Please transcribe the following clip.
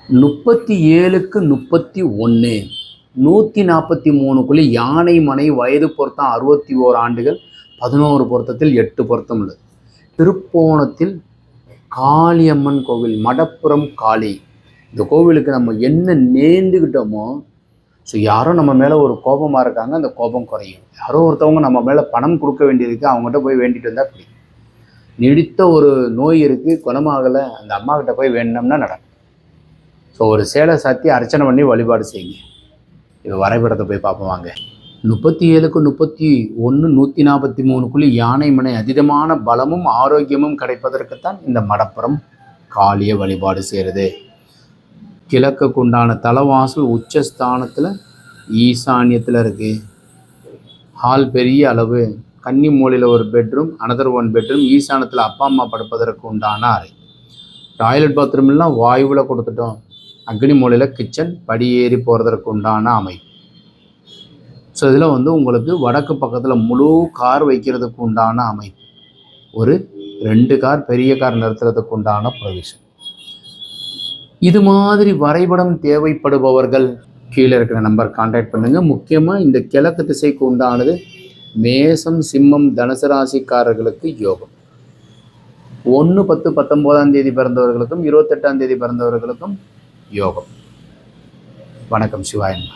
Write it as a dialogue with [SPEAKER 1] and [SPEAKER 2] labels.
[SPEAKER 1] 37க்கு 31 143 யானை மனை வயது பொருத்தம் 61 ஆண்டுகள் 11 பொருத்தத்தில் 8 பொருத்தம் உள்ளது. திருப்போணத்தில் காளியம்மன் கோவில், மடப்புறம் காளி. இந்த கோவிலுக்கு நம்ம என்ன நேர்ந்துக்கிட்டோமோ, ஸோ யாரோ நம்ம மேலே ஒரு கோபமாக இருக்காங்க, அந்த கோபம் குறையும். யாரோ ஒருத்தவங்க நம்ம மேலே பணம் கொடுக்க வேண்டியிருக்கு, அவங்ககிட்ட போய் வேண்டிட்டு வந்தால் அப்படி. நீடித்த ஒரு நோய் இருக்குது, குணமாகலை, அந்த அம்மா கிட்ட போய் வேணும்னா நடக்கும். ஸோ ஒரு சேலை சாத்தி அர்ச்சனை பண்ணி வழிபாடு செய்யுங்க. இது வரைபடத்தை போய் பார்ப்போம் வாங்க. 37க்கு 31 143 யானை மனை அதீதமான பலமும் ஆரோக்கியமும் கிடைப்பதற்குத்தான் இந்த மடப்புறம் காளியை வழிபாடு செய்கிறது. கிழக்குக்கு உண்டான தலைவாசல் உச்சஸ்தானத்தில் ஈசான்யத்தில் இருக்குது. ஹால் பெரிய அளவு, கன்னி மூலையில் ஒரு பெட்ரூம், அனதர் ஒன் பெட்ரூம், ஈசானத்தில் அப்பா அம்மா படுப்பதற்கு உண்டான அறை. டாய்லெட் பாத்ரூம் எல்லாம் வாயுவில் கொடுத்துட்டோம். அக்னி மூலையில் கிச்சன், படி ஏறி போகிறதற்கு உண்டான அமைப்பு. ஸோ இதில் உங்களுக்கு வடக்கு பக்கத்தில் முழு கார் வைக்கிறதுக்கு உண்டான அமைப்பு. ஒரு 2 கார், பெரிய கார் நிறுத்துறதுக்கு உண்டான ப்ரொவிஷன். இது மாதிரி வரைபடம் தேவைப்படுபவர்கள் கீழே இருக்கிற நம்பர் கான்டாக்ட் பண்ணுங்கள். முக்கியமாக இந்த கிழக்கு திசைக்கு உண்டானது மேசம், சிம்மம், தனுசு ராசிக்காரர்களுக்கு யோகம். 1/10/19 பிறந்தவர்களுக்கும் 28 பிறந்தவர்களுக்கும் யோகம். வணக்கம். சிவாயன்.